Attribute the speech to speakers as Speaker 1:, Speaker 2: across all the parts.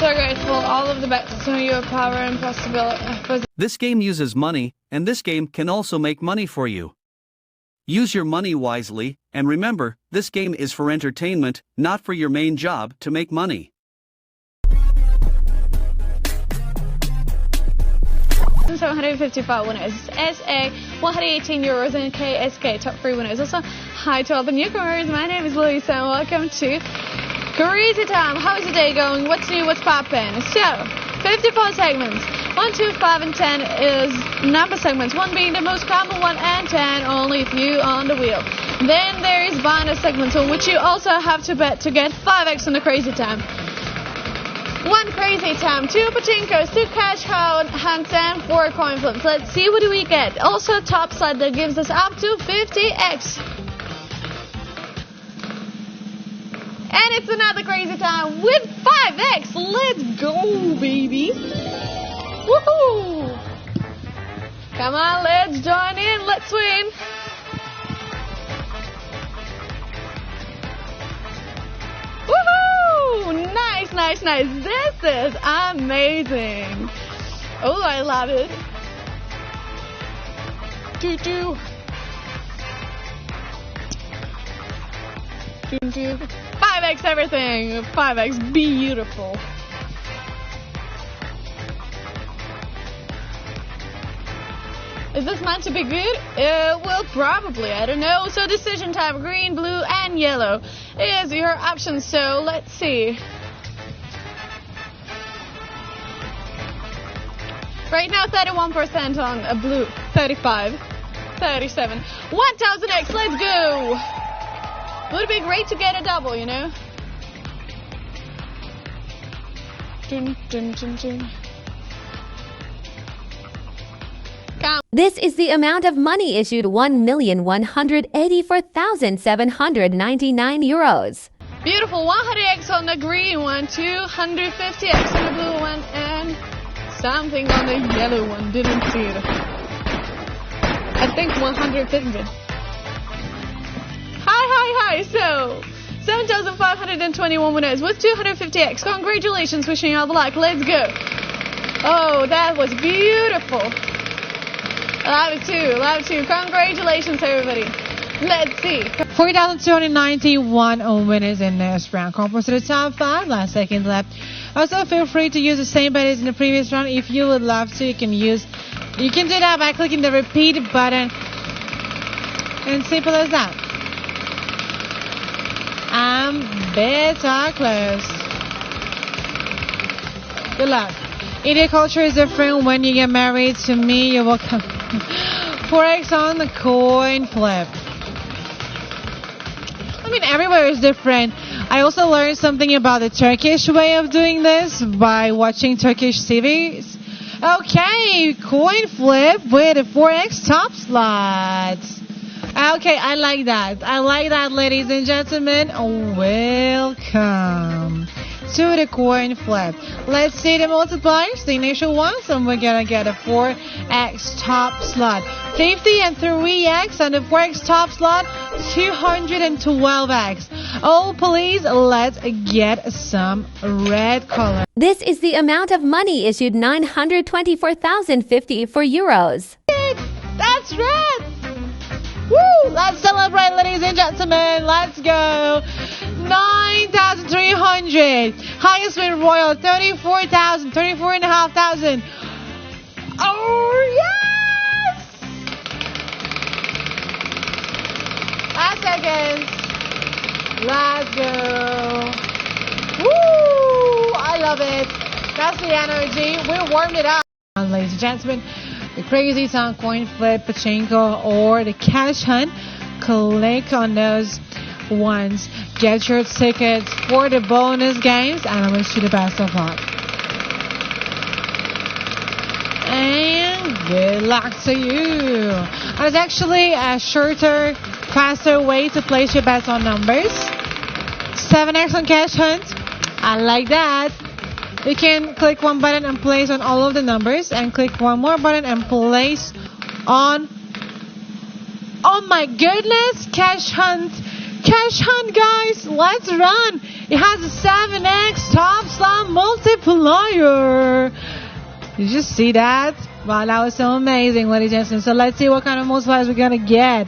Speaker 1: so grateful. All of the best to your power and possibility.
Speaker 2: This game uses money, and this game can also make money for you. Use your money wisely, and remember, this game is for entertainment, not for your main job to make money.
Speaker 1: 755 winners, SA 118 euros, and KSK top 3 winners. Also, hi to all the newcomers. My name is Louisa, and welcome to Crazy Time. How is the day going? What's new? What's poppin'? So, 54 segments. 1, 2, 5, and 10 is number segments. 1 being the most common one, and 10 only if you on the wheel. Then there is bonus segments on which you also have to bet to get 5x on the Crazy Time. 1 Crazy Time, 2 pachinkos, 2 cash hunts, and 4 coin flips. Let's see what do we get. Also a top slot that gives us up to 50x. And it's another Crazy Time with 5x. Let's go, baby. Woohoo! Come on, let's join in. Let's win. Woohoo! Nice, nice, nice. This is amazing. Oh, I love it. Doo-doo. Doo-doo. 5x everything. 5x beautiful. Is this meant to be good? Well, probably. I don't know. So decision time, green, blue, and yellow is your option. So let's see. Right now, 31% on blue, 35, 37, 1000x. Let's go. Would be great to get a double, you know. Dun, dun, dun, dun.
Speaker 3: This is the amount of money issued: 1,184,799 euros.
Speaker 1: Beautiful, 100x on the green one, 250x on the blue one, and something on the yellow one. Didn't see it. I think 150. Hi. So, 7,521 winners with 250x. Congratulations, wishing you all the luck. Let's go. Oh, that was beautiful. Love it too. Congratulations, everybody. Let's see.
Speaker 4: 4,291 winners in this round. Conference to the top 5, last second left. Also, feel free to use the same bet as in the previous round. If you would love to, you can do that by clicking the repeat button. And simple as that. Bets are closed. Good luck. India culture is different. When you get married to me, you will come. 4x on the coin flip. I mean, everywhere is different. I also learned something about the Turkish way of doing this by watching Turkish TVs. Okay, coin flip with a 4x top slot. Okay, I like that. Ladies and gentlemen. Welcome to the coin flip. Let's see the multipliers, the initial ones, and we're gonna get a 4x top slot. 50 and 3x on the 4x top slot, 212x. Oh, please, let's get some red color.
Speaker 3: This is the amount of money issued: 924,050 euros.
Speaker 4: That's red. Woo! Let's celebrate, ladies and gentlemen. Let's go. 9,300. Highest win royal, 34,000, 34,500. Oh, yes! 5 seconds. Let's go. Woo! I love it. That's the energy. We warmed it up. Ladies and gentlemen, the Crazy Time coin flip, pachinko, or the cash hunt. Click on those ones. Get your tickets for the bonus games, and I wish you the best of luck. And good luck to you. There's actually a shorter, faster way to place your bets on numbers. 7x on cash hunt. I like that. You can click one button and place on all of the numbers, and click one more button and place on, oh my goodness, cash hunt. Cash hunt, guys. Let's run. It has a 7x top slot multiplier. Did you see that? Wow, that was so amazing, ladies and gentlemen. So let's see what kind of multipliers we're going to get.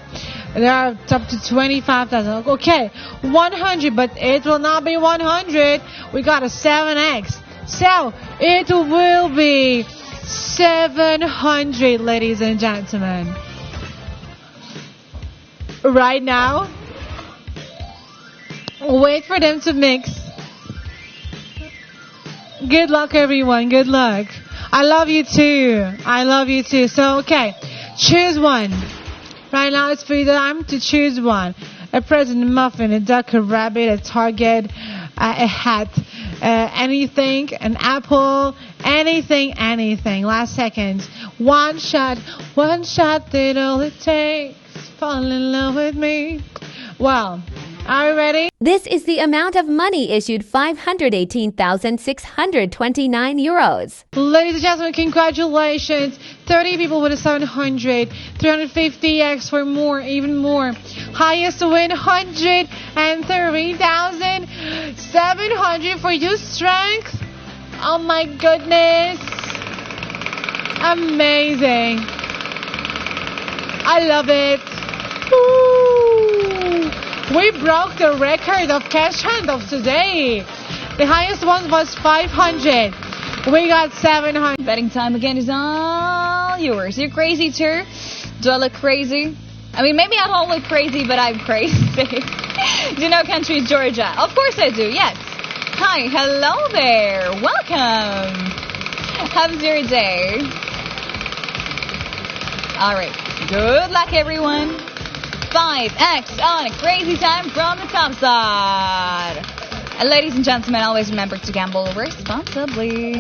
Speaker 4: There are up to 25,000. Okay, 100, but it will not be 100. We got a 7x. So it will be 700, ladies and gentlemen. Right now, wait for them to mix. Good luck, everyone. Good luck. I love you too. I love you too. So, okay, choose one. Right now, it's for them to choose one. A present, a muffin, a duck, a rabbit, a target, a hat, anything, an apple, anything. Last seconds. One shot, did all it takes. Fall in love with me. Well, are you ready?
Speaker 3: This is the amount of money issued 518,629 euros.
Speaker 4: Ladies and gentlemen, congratulations. 30 people with a 700, 350x for more, even more. Highest win, 130,700 for your strength. Oh my goodness. Amazing. I love it. Woo. We broke the record of cash hand of today. The highest one was 500. We got 700.
Speaker 1: Betting time again is all yours. You're crazy too? Do I look crazy? I mean, maybe I don't look crazy, but I'm crazy. Do you know country Georgia? Of course I do, yes. Hi, hello there. Welcome. How's your day? All right. Good luck, everyone. 5x on a crazy time from the TOPSLOT. And ladies and gentlemen, always remember to gamble responsibly.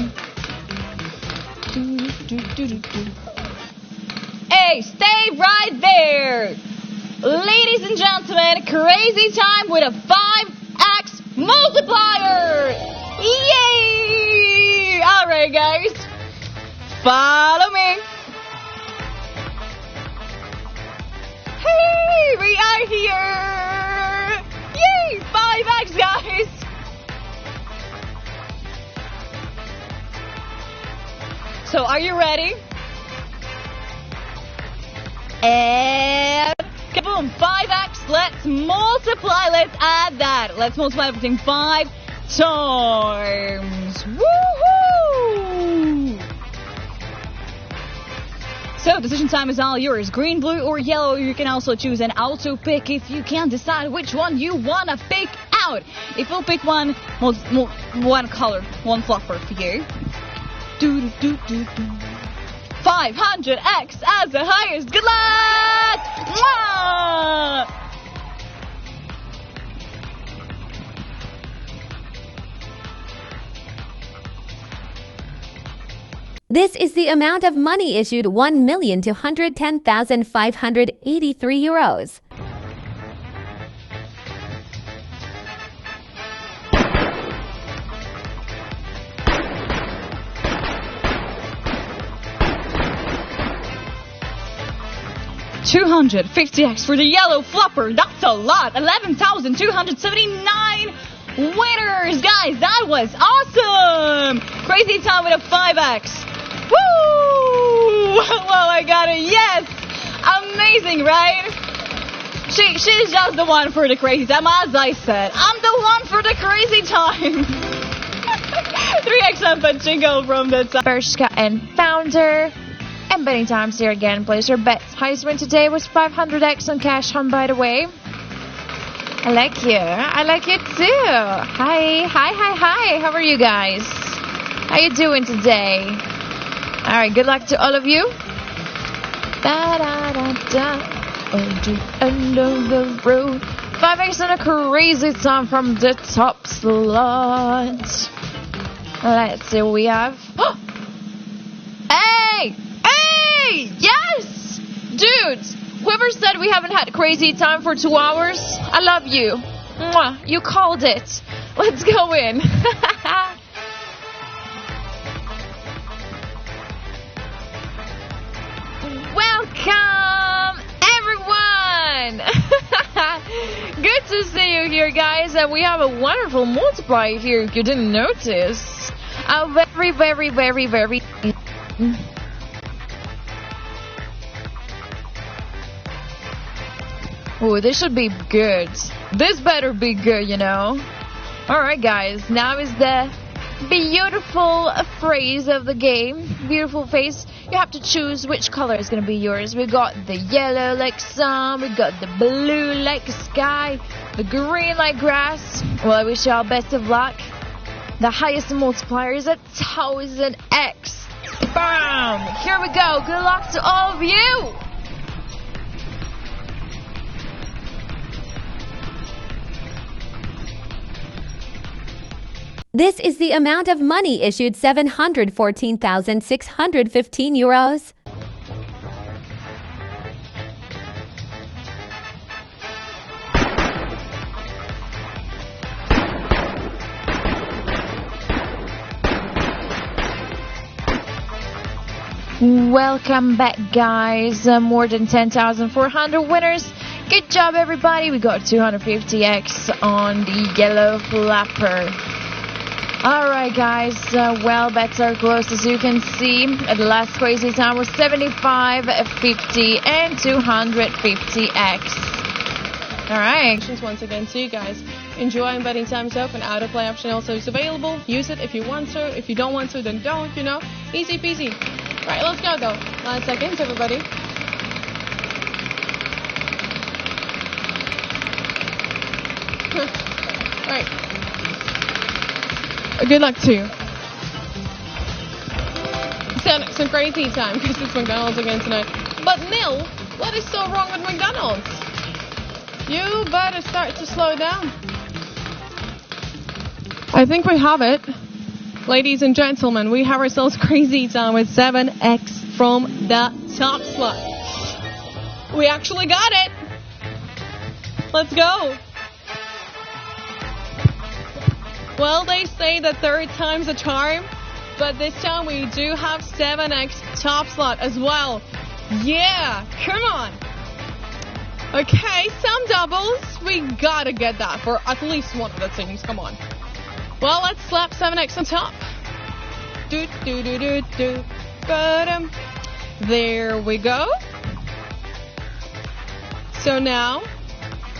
Speaker 1: Hey, stay right there. Ladies and gentlemen, crazy time with a 5x multiplier. Yay! All right, guys. Follow me. Hey, we are here! Yay! 5x, guys! So, are you ready? And kaboom! 5x, let's multiply, let's add that. Let's multiply everything 5 times. Woohoo! So, decision time is all yours. Green, blue, or yellow. You can also choose an auto pick if you can't decide which one you want to pick out. If we'll pick one color, one flopper for you. 500x as the highest. Good luck! Mwah!
Speaker 3: This is the amount of money issued 1,210,583 euros.
Speaker 1: $250x for the yellow flopper. That's a lot. 11,279 winners. Guys, that was awesome. Crazy time with a 5x. Woo! Well, I got it. Yes. Amazing, right? She's just the one for the crazy time. As I said, I'm the one for the crazy time. 3x on Pachinko from the top.
Speaker 5: Bershka and Founder. And betting times here again. Place your bets. Highest win today was 500x on cash hunt, by the way. I like you. I like you too. Hi. How are you guys? How you doing today? All right. Good luck to all of you. Da-da-da-da. On the end of the road. 5x on a crazy time from the TOPSLOT. Let's see what we have. Hey! Yes! Dudes, whoever said we haven't had crazy time for 2 hours, I love you. Mwah, you called it. Let's go in. Welcome, everyone. Good to see you here, guys. And we have a wonderful multiplier here if you didn't notice. Very, very, very, very. Oh, this should be good. This better be good, you know. Alright, guys. Now is the beautiful phrase of the game. Beautiful face. You have to choose which color is going to be yours. We got the yellow like sun. We got the blue like sky. The green like grass. Well, I wish you all best of luck. The highest multiplier is 1000x. Bam! Here we go. Good luck to all of you.
Speaker 3: This is the amount of money issued 714,615 euros.
Speaker 5: Welcome back, guys. More than 10,400 winners. Good job, everybody. We got 250x on the yellow flapper. Alright, guys, well, bets are close, as you can see. The last crazy time was 75, 50, and 250x. Alright.
Speaker 1: Once again to you guys. Enjoy, and betting time's up, and autoplay option also is available. Use it if you want to. If you don't want to, then don't, you know. Easy peasy. Right, let's go, though. 9 seconds, everybody. Right. Good luck to you. Some crazy time because it's McDonald's again tonight. But Nil, what is so wrong with McDonald's? You better start to slow down. I think we have it. Ladies and gentlemen, we have ourselves crazy time with 7x from the top slot. We actually got it. Let's go. Well, they say that third time's a charm, but this time we do have 7x top slot as well. Yeah, come on. Okay, some doubles. We gotta get that for at least one of the teams. Come on. Well, let's slap 7x on top. Do, do, do, do, do. Ba-dum. There we go. So now,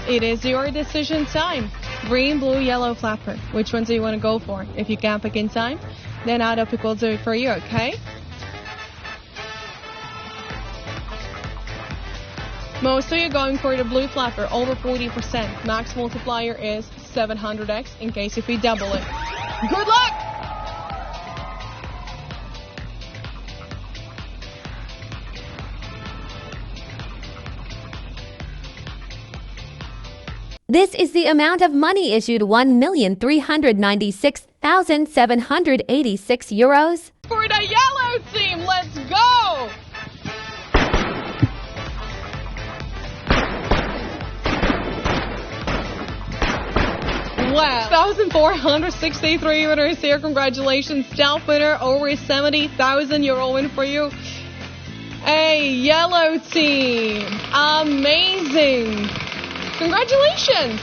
Speaker 1: it is your decision time. Green, blue, yellow flapper. Which one do you want to go for? If you can't pick in time, then add up equals do it for you, okay? Most of you going for the blue flapper, over 40%. Max multiplier is 700x in case if we double it. Good luck!
Speaker 3: This is the amount of money issued 1,396,786 euros.
Speaker 1: For the yellow team, let's go! Wow. 1,463 winners here. Congratulations. Stealth winner, over 70,000 euro win for you. Hey, yellow team. Amazing. Congratulations!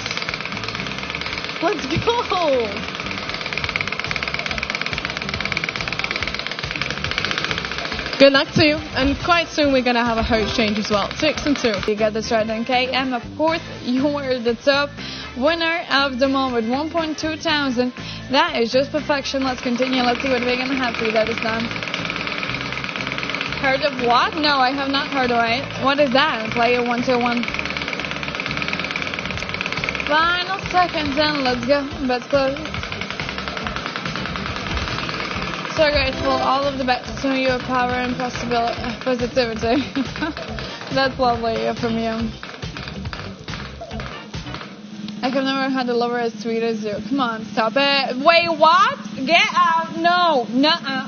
Speaker 1: Let's go! Good luck to you, and quite soon we're gonna have a host change as well. 6 and 2. You got this right, okay? And of course, you are the top winner of the moment, 1.2 thousand. That is just perfection. Let's continue. Let's see what we're gonna have for you this time. Heard of what? No, I have not heard of it. What is that? Player 121. Final seconds and let's go. Bets close. So grateful. All of the bets to your power and positivity. That's lovely from you. I have never had a lover as sweet as you. Come on, stop it. Wait, what? Get out. No. Nuh-uh.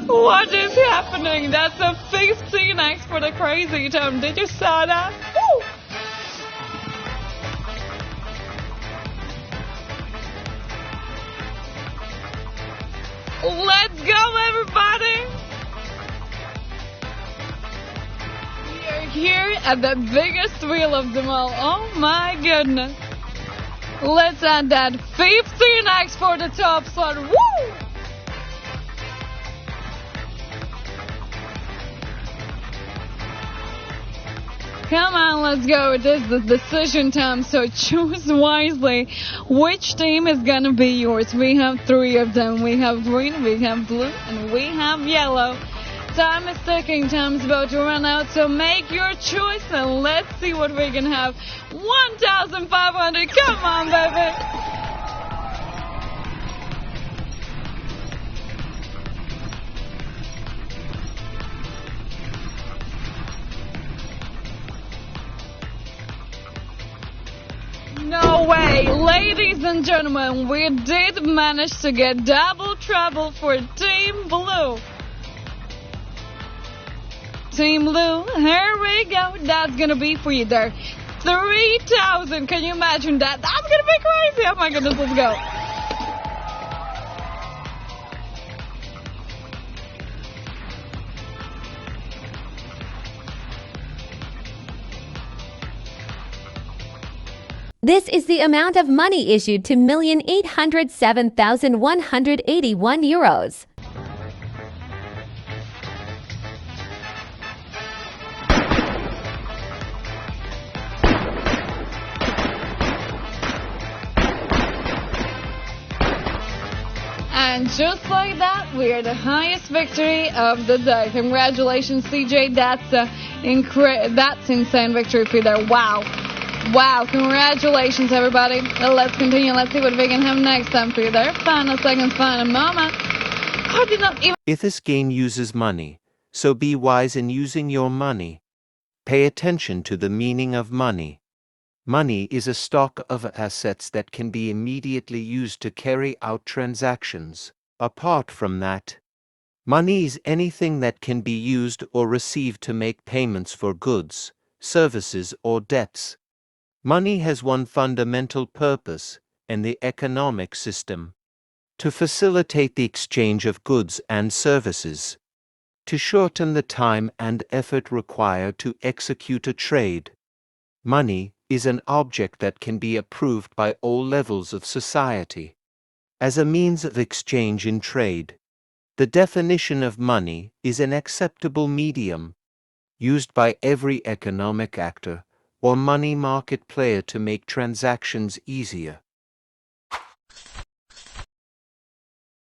Speaker 1: What is happening? That's a 15x for the crazy time. Did you saw that? Woo! Let's go, everybody! We are here at the biggest wheel of them all. Oh my goodness. Let's add that 15x for the top slot. Woo! Come on, let's go. It is the decision time, so choose wisely which team is gonna be yours. We have 3 of them. We have green, we have blue, and we have yellow. Time is ticking, time is about to run out, so make your choice and let's see what we can have. 1,500, come on, baby. No way! Ladies and gentlemen, we did manage to get double trouble for Team Blue. Team Blue, here we go. That's gonna be for you there. 3,000, can you imagine that? That's gonna be crazy! Oh my goodness, let's go.
Speaker 3: This is the amount of money issued to 1,807,181 euros.
Speaker 1: And just like that, we are the highest victory of the day. Congratulations, CJ. That's insane victory for you there. Wow. Wow, congratulations, everybody. Let's continue. Let's see what we can have next time for you there. Final seconds, final moment. I did not even...
Speaker 6: If this game uses money, so be wise in using your money. Pay attention to the meaning of money. Money is a stock of assets that can be immediately used to carry out transactions. Apart from that, money is anything that can be used or received to make payments for goods, services, or debts. Money has one fundamental purpose in the economic system: to facilitate the exchange of goods and services, to shorten the time and effort required to execute a trade. Money is an object that can be approved by all levels of society as a means of exchange in trade. The definition of money is an acceptable medium used by every economic actor or money market player to make transactions easier.